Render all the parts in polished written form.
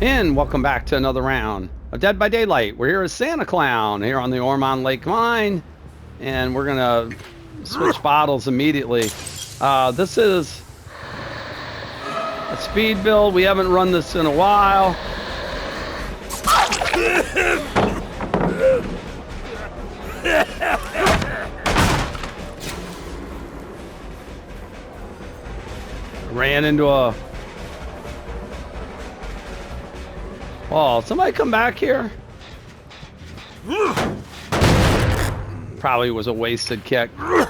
And welcome back to another round of Dead by Daylight. We're here as Santa Clown here on the Ormond Lake Mine, and we're gonna switch bottles immediately. This is a speed build. We haven't run this in a while. Ran into a wall. Somebody come back here. Probably was a wasted kick. Alright,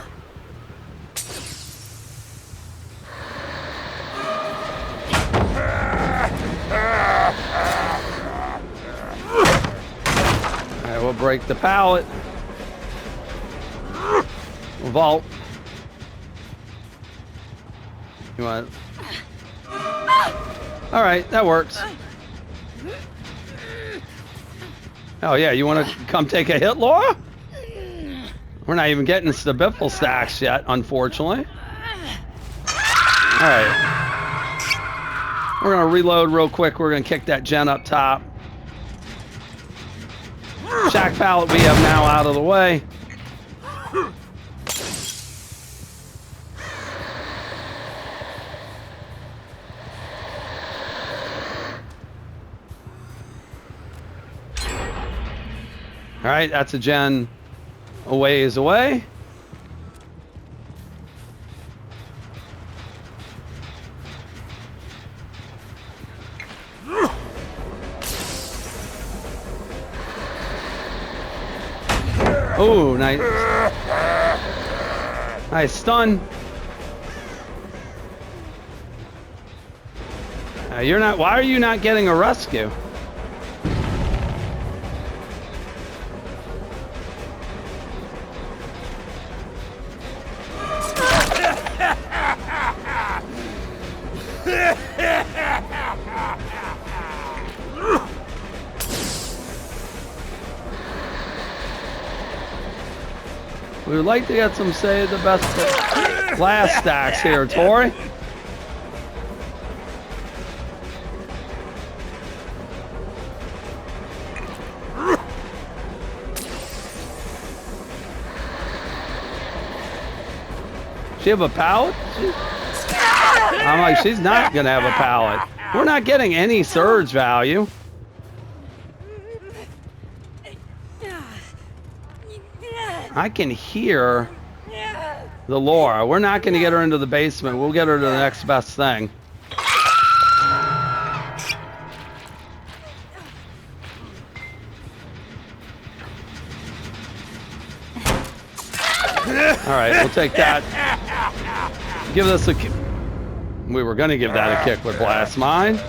we'll break the pallet. We'll vault. You want? All right, that works. Oh yeah, you want to come take a hit, Laura? We're not even getting to the Biffle stacks yet, unfortunately. All right, we're gonna reload real quick. We're gonna kick that gen up top. Shack pallet we have now out of the way. All right, that's a gen a ways away. Oh, nice. Nice stun. You're not. Why are you not getting a rescue? We would like to get some save the best last stacks here, Tori. She have a pallet? I'm like, she's not gonna have a pallet. We're not getting any surge value. I can hear the Laura. We're not going to get her into the basement. We'll get her to the next best thing. All right, we'll take that. Give this a kick. We were going to give that a kick with Blast Mine.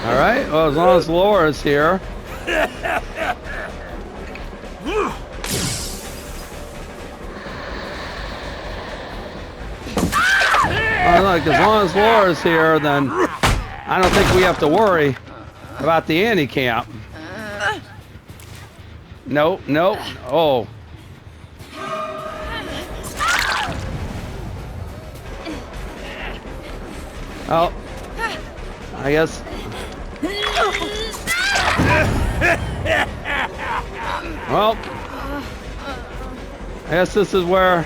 All right, well, as long as Laura's here. Well, look, as long as Laura's here, then I don't think we have to worry about the anti-camp. Nope, nope. Oh. Oh. I guess. Well, I guess this is where.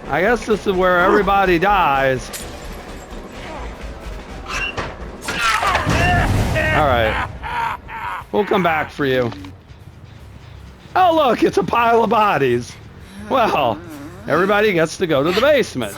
I guess this is where everybody dies. All right. We'll come back for you. Oh, look, it's a pile of bodies. Well, everybody gets to go to the basement.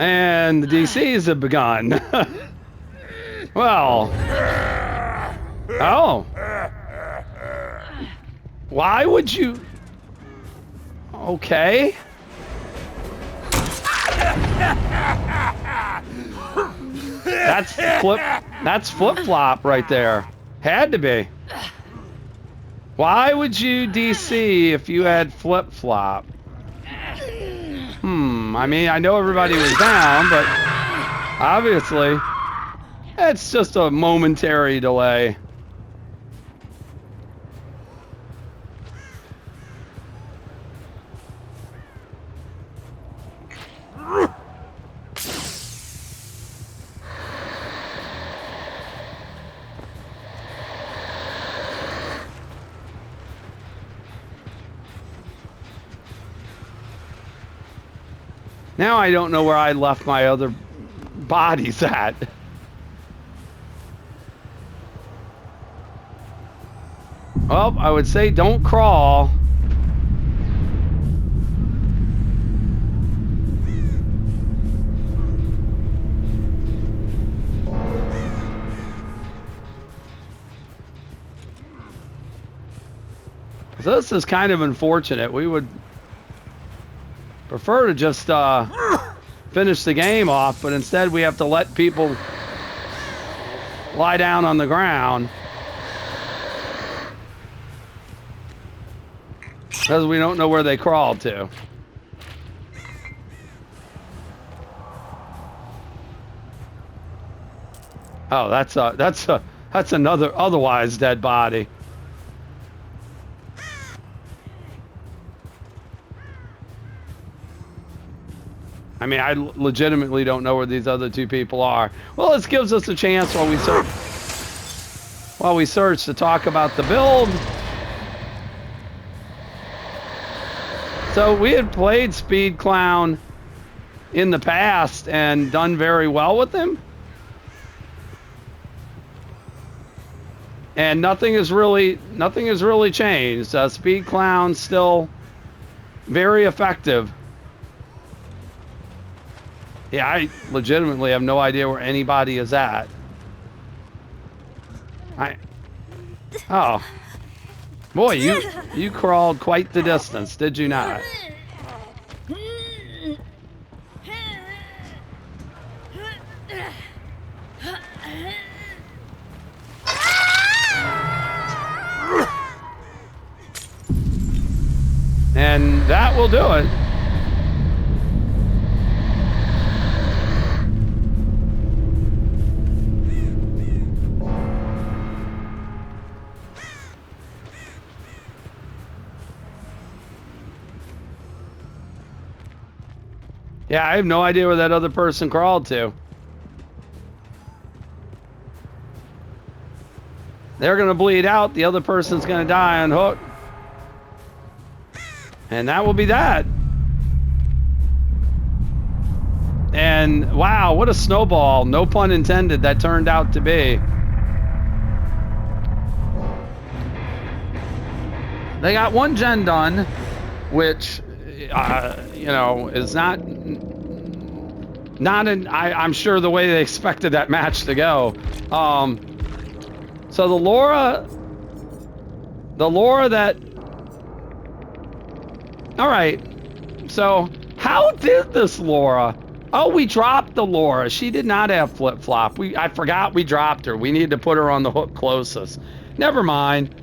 And the DCs have begun. Well. Oh. Why would you? Okay. That's flip-flop right there. Had to be. Why would you DC if you had flip-flop? I mean, I know everybody was down, but obviously it's just a momentary delay. Now I don't know where I left my other bodies at. Well, I would say don't crawl. So this is kind of unfortunate. We would prefer to just finish the game off, but instead we have to let people lie down on the ground because we don't know where they crawled to. Oh, that's another otherwise dead body. I mean, I legitimately don't know where these other two people are. Well, this gives us a chance while we search to talk about the build. So we had played Speed Clown in the past and done very well with him. And nothing has really changed. Speed Clown's still very effective. Yeah, I legitimately have no idea where anybody is at. Oh. Boy, you crawled quite the distance, did you not? And that will do it. Yeah, I have no idea where that other person crawled to. They're going to bleed out. The other person's going to die on hook. And that will be that. And wow, what a snowball, no pun intended, that turned out to be. They got one gen done, which you know, is not I'm sure the way they expected that match to go. So the Laura that, all right, so how did this Laura? Oh, we dropped the Laura. She did not have flip-flop. I forgot we dropped her. We need to put her on the hook closest. Never mind.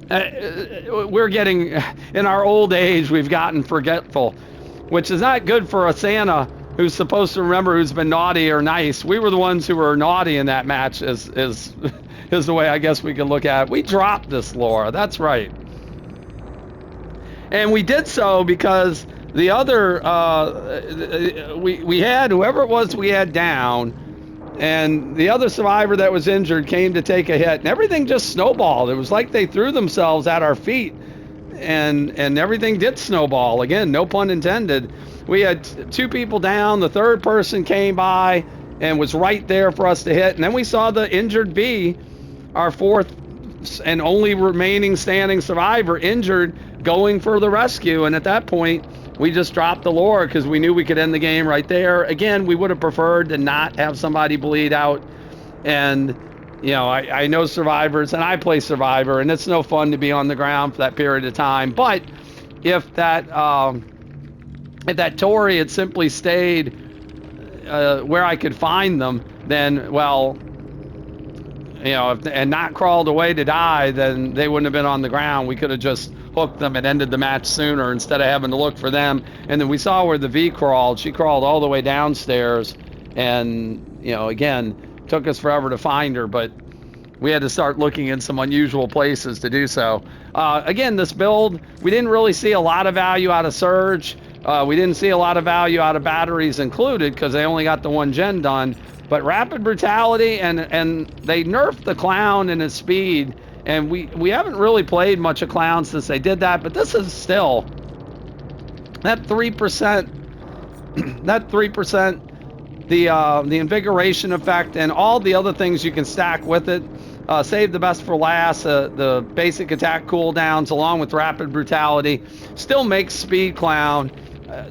We're getting, in our old age, we've gotten forgetful, which is not good for a Santa who's supposed to remember who's been naughty or nice. We were the ones who were naughty in that match, is the way I guess we can look at it. We dropped this Laura. That's right. And we did so because the other, we had, whoever it was we had down, and the other survivor that was injured came to take a hit, and everything just snowballed. It was like they threw themselves at our feet, and everything did snowball. Again, no pun intended. We had two people down. The third person came by and was right there for us to hit, and then we saw the injured B, our fourth and only remaining standing survivor, injured, going for the rescue. And at that point, we just dropped the Laura because we knew we could end the game right there. Again, we would have preferred to not have somebody bleed out. And, you know, I know survivors, and I play Survivor, and it's no fun to be on the ground for that period of time. But if that if that Tory had simply stayed where I could find them, then, well, you know, and not crawled away to die, then they wouldn't have been on the ground. We could have just hooked them and ended the match sooner instead of having to look for them. And then we saw where the V crawled. She crawled all the way downstairs, and, you know, again, took us forever to find her, but we had to start looking in some unusual places to do so. Again, this build, we didn't really see a lot of value out of Surge. We didn't see a lot of value out of batteries included because they only got the 1 gen done. But Rapid Brutality, and they nerfed the Clown and his speed, and we haven't really played much of Clown since they did that, but this is still that 3%, that 3%, the invigoration effect and all the other things you can stack with it. Save the best for last, the basic attack cooldowns along with Rapid Brutality still makes Speed Clown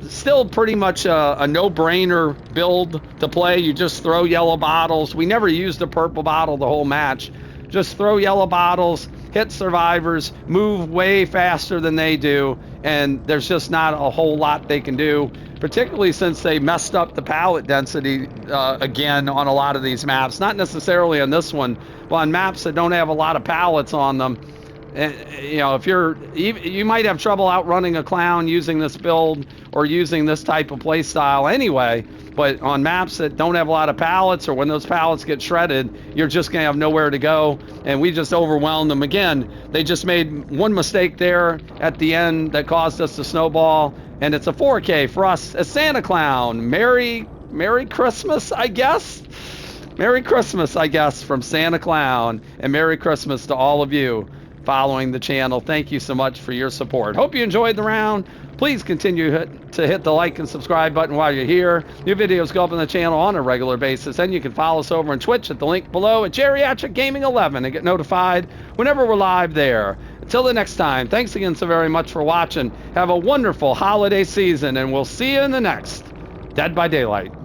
still pretty much a no-brainer build to play. You just throw yellow bottles. We never used a purple bottle the whole match. Just throw yellow bottles, hit survivors, move way faster than they do, and there's just not a whole lot they can do, particularly since they messed up the pallet density again on a lot of these maps. Not necessarily on this one, but on maps that don't have a lot of pallets on them. You know, if you might have trouble outrunning a Clown using this build or using this type of play style anyway, but on maps that don't have a lot of pallets, or when those pallets get shredded, you're just gonna have nowhere to go, and we just overwhelmed them again. They just made one mistake there at the end that caused us to snowball, and it's a 4K for us as Santa Clown. Merry Christmas, I guess. Merry Christmas, I guess, from Santa Clown, and Merry Christmas to all of you following the channel. Thank you so much for your support. Hope you enjoyed the round. Please continue to hit the like and subscribe button while you're here. New videos go up on the channel on a regular basis, and you can follow us over on Twitch at the link below at Geriatric Gaming 11 and get notified whenever we're live there. Until the next time, thanks again so very much for watching. Have a wonderful holiday season, and we'll see you in the next Dead by Daylight.